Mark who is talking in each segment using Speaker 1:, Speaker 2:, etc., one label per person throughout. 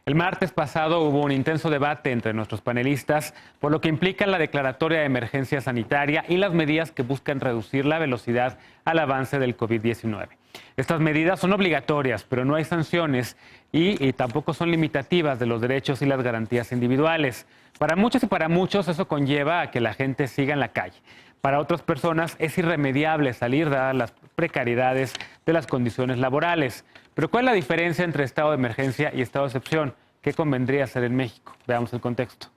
Speaker 1: El martes pasado hubo un intenso debate entre nuestros panelistas por lo que implica la declaratoria de emergencia sanitaria y las medidas que buscan reducir la velocidad al avance del COVID-19. Estas medidas son obligatorias, pero no hay sanciones y tampoco son limitativas de los derechos y las garantías individuales. Para muchos y para muchos eso conlleva a que la gente siga en la calle. Para otras personas es irremediable salir dadas las precariedades de las condiciones laborales. Pero ¿cuál es la diferencia entre estado de emergencia y estado de excepción? ¿Qué convendría hacer en México? Veamos el contexto.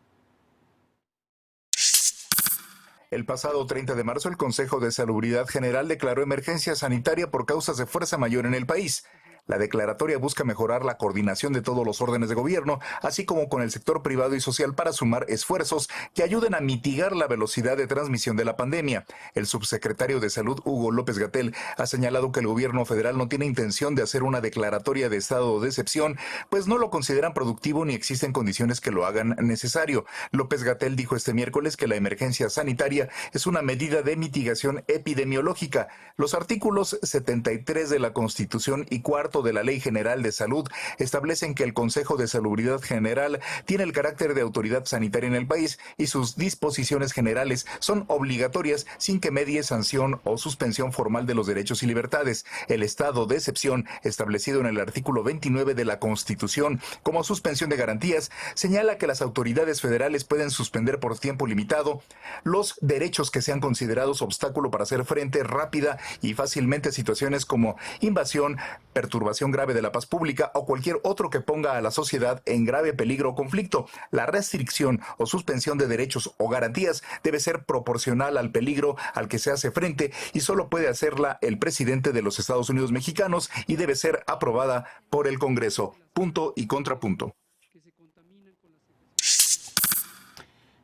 Speaker 2: El pasado 30 de marzo, el Consejo de Salubridad General declaró emergencia sanitaria por causas de fuerza mayor en el país. La declaratoria busca mejorar la coordinación de todos los órdenes de gobierno, así como con el sector privado y social para sumar esfuerzos que ayuden a mitigar la velocidad de transmisión de la pandemia. El subsecretario de Salud, Hugo López-Gatell, ha señalado que el gobierno federal no tiene intención de hacer una declaratoria de estado de excepción, pues no lo consideran productivo ni existen condiciones que lo hagan necesario. López-Gatell dijo este miércoles que la emergencia sanitaria es una medida de mitigación epidemiológica. Los artículos 73 de la Constitución y cuarto de la Ley General de Salud establecen que el Consejo de Salubridad General tiene el carácter de autoridad sanitaria en el país y sus disposiciones generales son obligatorias sin que medie sanción o suspensión formal de los derechos y libertades. El estado de excepción, establecido en el artículo 29 de la Constitución como suspensión de garantías, señala que las autoridades federales pueden suspender por tiempo limitado los derechos que sean considerados obstáculo para hacer frente rápida y fácilmente a situaciones como invasión, perturbación grave de la paz pública o cualquier otro que ponga a la sociedad en grave peligro o conflicto. La restricción o suspensión de derechos o garantías debe ser proporcional al peligro al que se hace frente y solo puede hacerla el presidente de los Estados Unidos mexicanos y debe ser aprobada por el Congreso. Punto y contrapunto.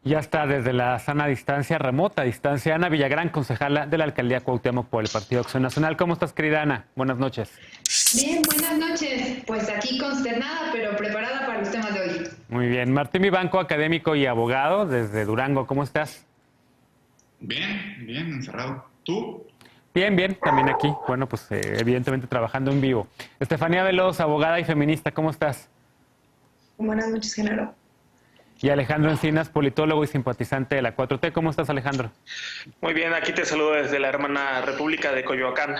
Speaker 1: Ya está desde la sana distancia, remota distancia, Ana Villagrán, concejala de la Alcaldía Cuauhtémoc por el Partido Acción Nacional. ¿Cómo estás, querida Ana? Buenas noches.
Speaker 3: Bien, buenas noches. Pues aquí consternada, pero preparada para los temas de hoy.
Speaker 1: Muy bien. Martín Vivanco, académico y abogado desde Durango. ¿Cómo estás?
Speaker 4: Bien, encerrado. ¿Tú?
Speaker 1: Bien, también aquí. Bueno, pues evidentemente trabajando en vivo. Estefanía Veloz, abogada y feminista. ¿Cómo estás?
Speaker 5: Buenas noches, Genaro.
Speaker 1: Y Alejandro Encinas, politólogo y simpatizante de la 4T. ¿Cómo estás, Alejandro?
Speaker 6: Muy bien, aquí te saludo desde la hermana República de Coyoacán.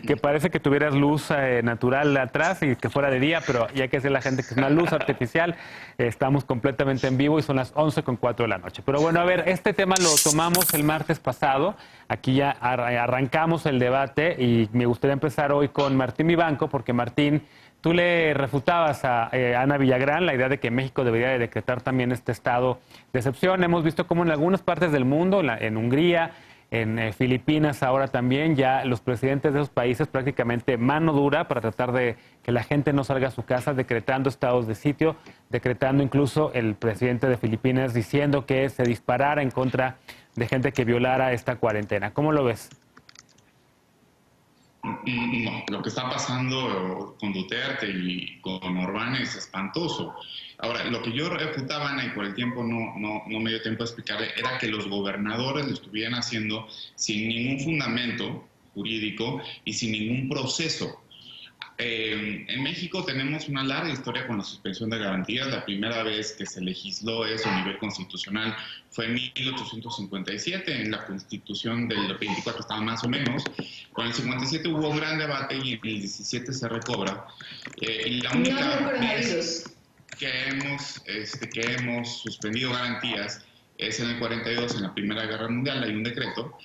Speaker 1: Que parece que tuvieras luz natural atrás y que fuera de día, pero ya que es la gente que es una luz artificial, estamos completamente en vivo y son las 11:04 de la noche. Pero bueno, a ver, este tema lo tomamos el martes pasado, aquí ya arrancamos el debate y me gustaría empezar hoy con Martín Vivanco, porque Martín, tú le refutabas a Ana Villagrán la idea de que México debería de decretar también este estado de excepción. Hemos visto cómo en algunas partes del mundo, en Hungría, en Filipinas ahora también, ya los presidentes de esos países prácticamente mano dura para tratar de que la gente no salga a su casa, decretando estados de sitio, decretando incluso el presidente de Filipinas diciendo que se disparara en contra de gente que violara esta cuarentena. ¿Cómo lo ves?
Speaker 4: No, lo que está pasando con Duterte y con Orbán es espantoso. Ahora, lo que yo refutaba, Ana, y por el tiempo no me dio tiempo a explicarle, era que los gobernadores lo estuvieran haciendo sin ningún fundamento jurídico y sin ningún proceso. En México tenemos una larga historia con la suspensión de garantías. La primera vez que se legisló eso a nivel constitucional fue en 1857, en la Constitución del 24 estaba más o menos. Con el 57 hubo un gran debate y en el 17 se recobra. Y la única vez que hemos suspendido garantías es en el 42, en la Primera Guerra Mundial, hay un decreto,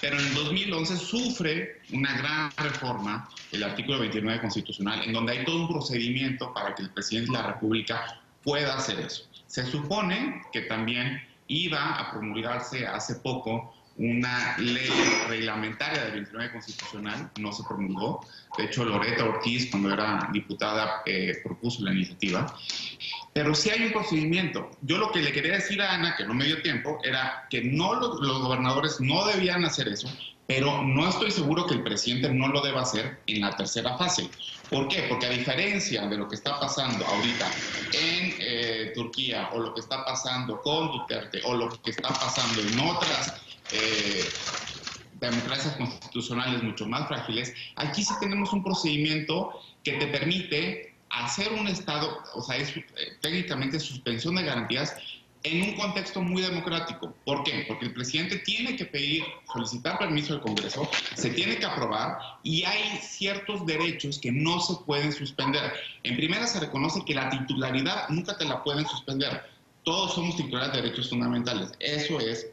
Speaker 4: pero en 2011 sufre una gran reforma, el artículo 29 constitucional, en donde hay todo un procedimiento para que el presidente de la República pueda hacer eso. Se supone que también iba a promulgarse hace poco una ley reglamentaria del 29 constitucional, no se promulgó. De hecho, Loretta Ortiz, cuando era diputada, propuso la iniciativa. Pero sí hay un procedimiento. Yo lo que le quería decir a Ana, que no me dio tiempo, era que los gobernadores no debían hacer eso, pero no estoy seguro que el presidente no lo deba hacer en la tercera fase. ¿Por qué? Porque a diferencia de lo que está pasando ahorita en Turquía, o lo que está pasando con Duterte, o lo que está pasando en otras democracias constitucionales mucho más frágiles, aquí sí tenemos un procedimiento que te permite hacer un Estado, o sea, es técnicamente suspensión de garantías en un contexto muy democrático. ¿Por qué? Porque el presidente tiene que solicitar permiso del Congreso, se tiene que aprobar y hay ciertos derechos que no se pueden suspender. En primera se reconoce que la titularidad nunca te la pueden suspender. Todos somos titulares de derechos fundamentales. Eso es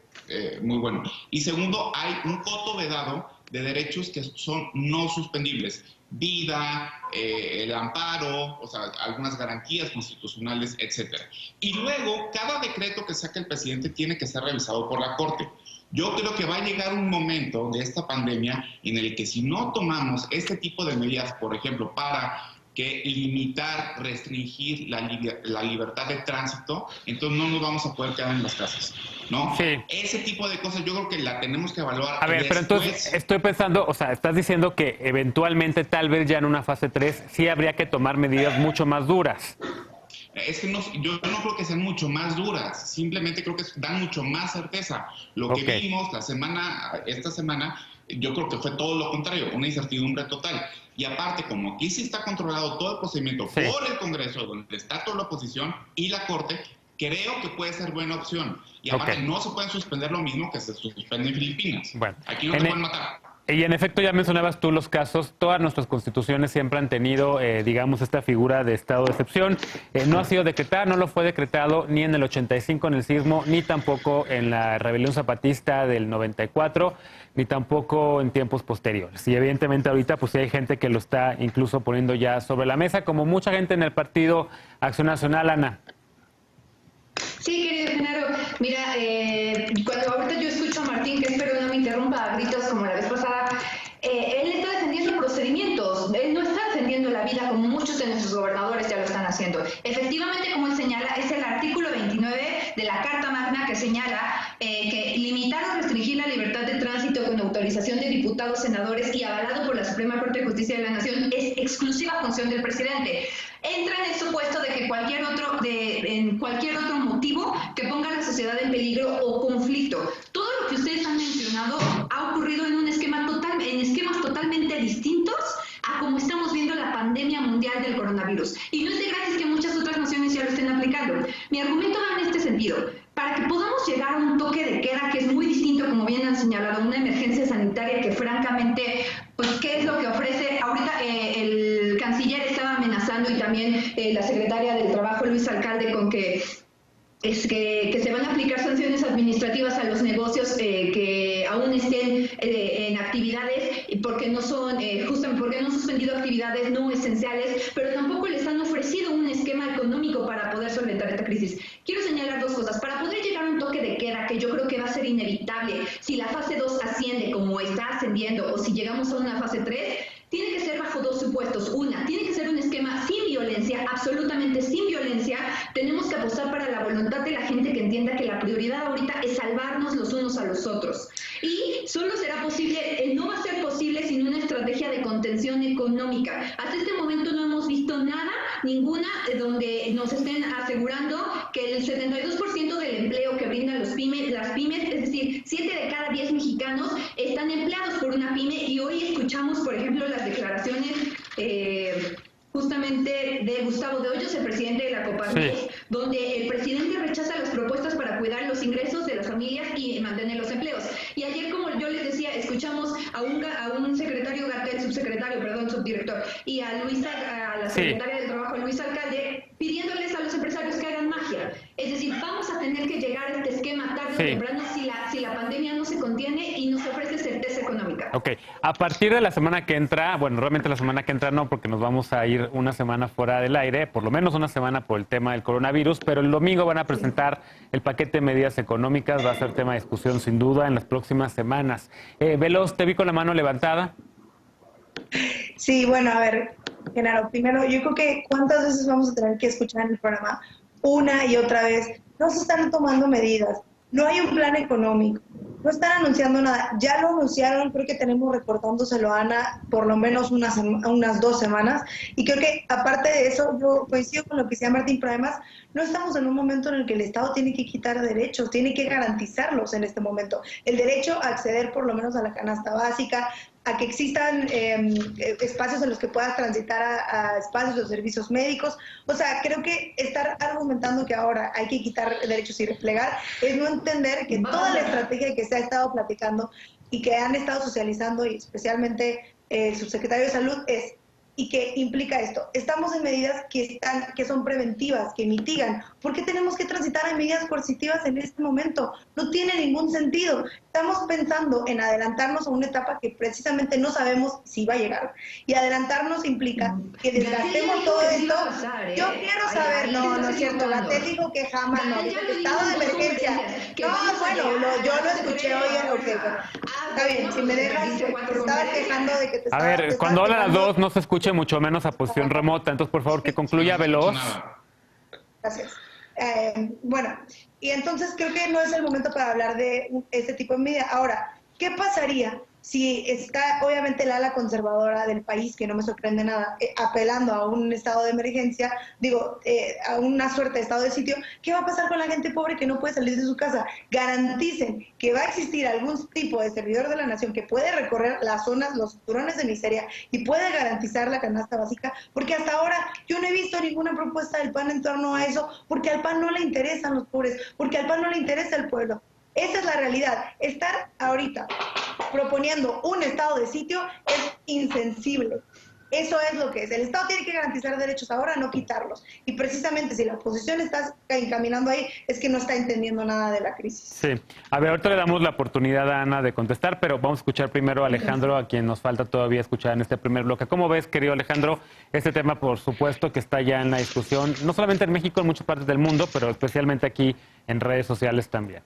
Speaker 4: muy bueno. Y segundo, hay un coto vedado de derechos que son no suspendibles. Vida, el amparo, o sea, algunas garantías constitucionales, etcétera. Y luego, cada decreto que saque el presidente tiene que ser revisado por la Corte. Yo creo que va a llegar un momento de esta pandemia en el que si no tomamos este tipo de medidas, por ejemplo, para que limitar, restringir la libertad de tránsito, entonces no nos vamos a poder quedar en las casas, ¿no?
Speaker 1: Sí.
Speaker 4: Ese tipo de cosas yo creo que la tenemos que evaluar.
Speaker 1: A ver, pero entonces estoy pensando, o sea, estás diciendo que eventualmente, tal vez ya en una fase 3, sí habría que tomar medidas mucho más duras.
Speaker 4: Es que yo no creo que sean mucho más duras, simplemente creo que dan mucho más certeza. Lo que vimos esta semana, yo creo que fue todo lo contrario, una incertidumbre total. Y aparte, como aquí sí está controlado todo el procedimiento por el Congreso, donde está toda la oposición y la Corte, creo que puede ser buena opción. Y aparte, no se pueden suspender lo mismo que se suspende en Filipinas.
Speaker 1: Bueno,
Speaker 4: aquí no te pueden matar.
Speaker 1: Y en efecto, ya mencionabas tú los casos, todas nuestras constituciones siempre han tenido, digamos, esta figura de estado de excepción. No ha sido decretada, no lo fue decretado ni en el 85 en el sismo, ni tampoco en la rebelión zapatista del 94, ni tampoco en tiempos posteriores. Y evidentemente ahorita pues sí hay gente que lo está incluso poniendo ya sobre la mesa, como mucha gente en el Partido Acción Nacional, Ana.
Speaker 3: Sí, querido Genaro, mira, cuando ahorita yo escucho a Martín, que espero no me interrumpa a gritos como la vez pasada, él está defendiendo procedimientos, él no está defendiendo la vida como muchos de nuestros gobernadores ya lo están haciendo. Efectivamente, como él señala, es el artículo 29 de la Carta Magna que señala que limitar o restringir la libertad de tránsito con autorización de diputados, senadores y avalado por la Suprema Corte de Justicia de la Nación es exclusiva función del presidente. Entra en el supuesto de que en cualquier otro motivo que ponga a la sociedad en peligro o conflicto. Todo lo que ustedes han mencionado ha ocurrido en esquemas totalmente distintos a como estamos viendo la pandemia mundial del coronavirus. Y no es de gratis que muchas otras naciones ya lo estén aplicando. Mi argumento va en este sentido. Para que podamos llegar a un toque de queda que es muy distinto, como bien han señalado, una emergencia sanitaria que francamente, pues, ¿qué es lo que ofrece? Ahorita el canciller estaba amenazando y también la secretaria del Trabajo, Luis Alcalde, con que se van a aplicar sanciones administrativas a los negocios que aún estén en actividades porque no son justamente porque no han suspendido actividades no esenciales, pero tampoco les han ofrecido un esquema económico para poder solventar esta crisis. Quiero señalar dos cosas. Para poder llegar a un toque de queda, que yo creo que va a ser inevitable si la fase 2 asciende como está ascendiendo o si llegamos a una fase 3, tiene que ser bajo dos supuestos. Una, tiene que ser un esquema sin violencia, absolutamente sin violencia. Tenemos que apostar para la voluntad de la gente que entienda que la prioridad ahorita es salvarnos los unos a los otros. Y solo será posible, no va a ser posible sin una estrategia de contención económica. Hasta este momento no hemos visto ninguna donde nos estén asegurando que el 72% del empleo que brindan las pymes, es decir, 7 de cada 10 mexicanos están empleados por una pyme, y hoy escuchamos, por ejemplo, las declaraciones justamente de Gustavo de Hoyos, el presidente de la Coparmex, donde el presidente rechaza las propuestas para cuidar los ingresos de las familias y mantener los empleos. Y ayer, como yo les decía, escuchamos a un secretario Gatell, subdirector, y a la secretaria del Trabajo, Luis Alcalde, pidiéndoles a los empresarios que hagan magia. Es decir, vamos a tener que llegar a este esquema tarde o temprano si la pandemia no se contiene y nos ofrece certeza económica.
Speaker 1: Ok, a partir de la semana que entra, bueno, realmente la semana que entra no, porque nos vamos a ir una semana fuera del aire, por lo menos una semana por el tema del coronavirus, pero el domingo van a presentar el paquete de medidas económicas, va a ser tema de discusión sin duda en las próximas semanas. Veloz, te vi con la mano levantada.
Speaker 5: Sí, bueno, a ver, Genaro, primero, yo creo que ¿cuántas veces vamos a tener que escuchar en el programa una y otra vez? No se están tomando medidas, no hay un plan económico, no están anunciando nada. Ya lo anunciaron, creo que tenemos reportándoselo a Ana por lo menos unas 2 semanas, y creo que aparte de eso, yo coincido con lo que decía Martín, pero además no estamos en un momento en el que el Estado tiene que quitar derechos, tiene que garantizarlos en este momento. El derecho a acceder por lo menos a la canasta básica, a que existan espacios en los que puedas transitar a espacios de servicios médicos. O sea, creo que estar argumentando que ahora hay que quitar derechos y replegar es no entender que toda la estrategia que se ha estado platicando y que han estado socializando, y especialmente el subsecretario de Salud, y que implica esto. Estamos en medidas que son preventivas, que mitigan. ¿Por qué tenemos que transitar en medidas coercitivas en este momento? No tiene ningún sentido. Estamos pensando en adelantarnos a una etapa que precisamente no sabemos si va a llegar. Y adelantarnos implica que desgastemos todo esto. Yo quiero saber, no es cierto, Gatell dijo que jamás, no, dijo que estado de emergencia. No, bueno, yo lo escuché hoy, ok, bueno. Está bien, si me dejas, te estabas quejando de que te
Speaker 1: A ver, cuando hablan las dos no se escuche mucho menos a posición remota, entonces por favor que concluya veloz.
Speaker 5: Gracias. Bueno, y entonces creo que no es el momento para hablar de este tipo de medida. Ahora, ¿qué pasaría si está obviamente la ala conservadora del país, que no me sorprende nada, apelando a un estado de emergencia, a una suerte de estado de sitio? ¿Qué va a pasar con la gente pobre que no puede salir de su casa? Garanticen que va a existir algún tipo de servidor de la nación que puede recorrer las zonas, los cinturones de miseria y puede garantizar la canasta básica, porque hasta ahora yo no he visto ninguna propuesta del PAN en torno a eso, porque al PAN no le interesan los pobres, porque al PAN no le interesa el pueblo. Esa es la realidad. Estar ahorita proponiendo un estado de sitio es insensible. Eso es lo que es. El Estado tiene que garantizar derechos ahora, no quitarlos. Y precisamente si la oposición está encaminando ahí, es que no está entendiendo nada de la crisis.
Speaker 1: Sí. A ver, ahorita le damos la oportunidad a Ana de contestar, pero vamos a escuchar primero a Alejandro, a quien nos falta todavía escuchar en este primer bloque. ¿Cómo ves, querido Alejandro, este tema, por supuesto, que está ya en la discusión, no solamente en México, en muchas partes del mundo, pero especialmente aquí en redes sociales también?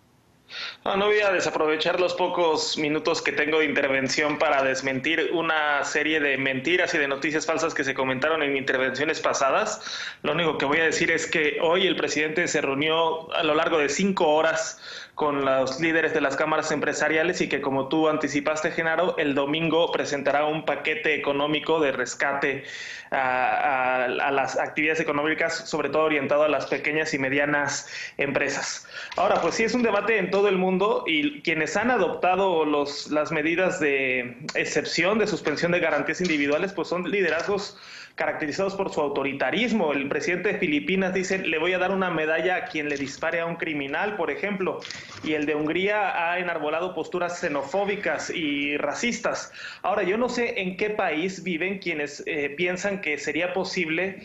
Speaker 6: No voy a desaprovechar los pocos minutos que tengo de intervención para desmentir una serie de mentiras y de noticias falsas que se comentaron en intervenciones pasadas. Lo único que voy a decir es que hoy el presidente se reunió a lo largo de 5 horas con los líderes de las cámaras empresariales y que, como tú anticipaste, Genaro, el domingo presentará un paquete económico de rescate a las actividades económicas, sobre todo orientado a las pequeñas y medianas empresas. Ahora, pues sí, es un debate en todo el mundo, y quienes han adoptado las medidas de excepción, de suspensión de garantías individuales, pues son liderazgos caracterizados por su autoritarismo. El presidente de Filipinas dice: le voy a dar una medalla a quien le dispare a un criminal, por ejemplo, y el de Hungría ha enarbolado posturas xenofóbicas y racistas. Ahora, yo no sé en qué país viven quienes piensan que sería posible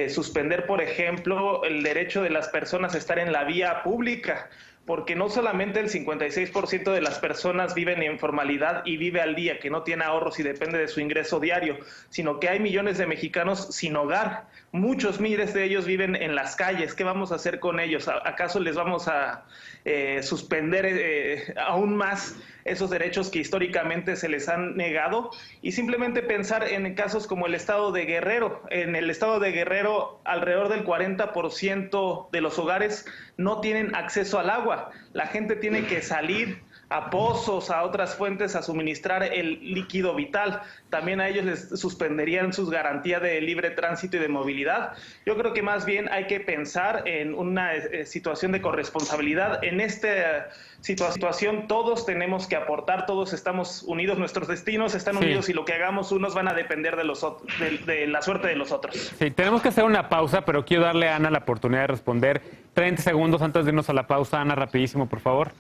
Speaker 6: suspender, por ejemplo, el derecho de las personas a estar en la vía pública, porque no solamente el 56% de las personas viven en informalidad y vive al día, que no tiene ahorros y depende de su ingreso diario, sino que hay millones de mexicanos sin hogar. Muchos miles de ellos viven en las calles. ¿Qué vamos a hacer con ellos? ¿Acaso les vamos a suspender aún más esos derechos que históricamente se les han negado? Y simplemente pensar en casos como el estado de Guerrero. En el estado de Guerrero, alrededor del 40% de los hogares no tienen acceso al agua. La gente tiene que salir a pozos, a otras fuentes, a suministrar el líquido vital. También a ellos les suspenderían sus garantías de libre tránsito y de movilidad. Yo creo que más bien hay que pensar en una situación de corresponsabilidad. En esta situación todos tenemos que aportar, todos estamos unidos, nuestros destinos están unidos, y lo que hagamos unos van a depender de los otros, de la suerte de los otros.
Speaker 1: Sí, tenemos que hacer una pausa, pero quiero darle a Ana la oportunidad de responder. 30 segundos antes de irnos a la pausa. Ana, rapidísimo, por favor.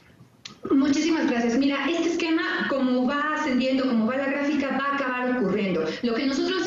Speaker 3: Muchísimas gracias. Mira, este esquema, como va ascendiendo, como va la gráfica, va a acabar ocurriendo. Lo que nosotros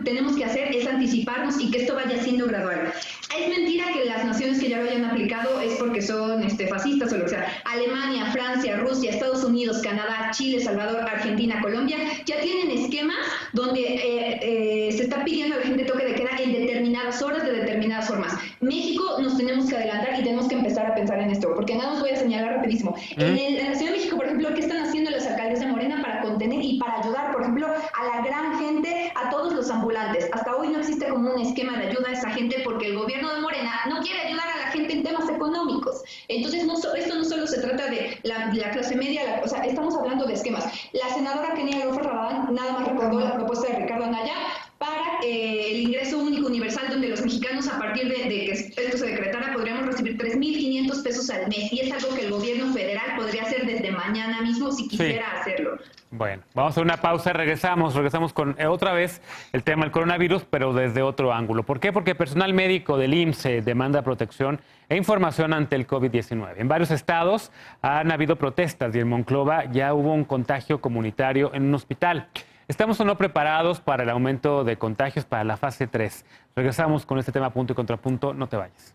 Speaker 3: tenemos que hacer es anticiparnos y que esto vaya siendo gradual. Es mentira que las naciones que ya lo hayan aplicado es porque son fascistas o lo que sea. Alemania, Francia, Rusia, Estados Unidos, Canadá, Chile, Salvador, Argentina, Colombia ya tienen esquemas donde se está pidiendo a la gente toque de queda en determinadas horas, de determinadas formas. México nos tenemos que adelantar y tenemos que empezar a pensar en esto, porque nada más voy a señalar rapidísimo. En la Ciudad de México, por ejemplo, ¿qué están haciendo los alcaldes de Morena para contener y para ayudar, por ejemplo, a la gran gente, a todos los ambulantes? Hasta hoy no existe como un esquema de ayuda a esa gente porque el gobierno de Morena no quiere ayudar a la gente en temas económicos. Entonces, esto no solo se trata de la clase media, o sea, estamos hablando de esquemas. La senadora Kenia López Rabadán nada más recordó la propuesta de Ricardo Anaya para el ingreso único universal, donde los mexicanos, a partir de que esto se decretara, podríamos recibir 3,500 pesos al mes, y es algo que el gobierno federal podría hacer desde mañana mismo si quisiera hacerlo.
Speaker 1: Bueno, vamos a hacer una pausa, regresamos con otra vez el tema del coronavirus, pero desde otro ángulo. ¿Por qué? Porque personal médico del IMSS demanda protección e información ante el COVID-19. En varios estados han habido protestas y en Monclova ya hubo un contagio comunitario en un hospital. ¿Estamos o no preparados para el aumento de contagios para la fase 3? Regresamos con este tema punto y contrapunto, no te vayas.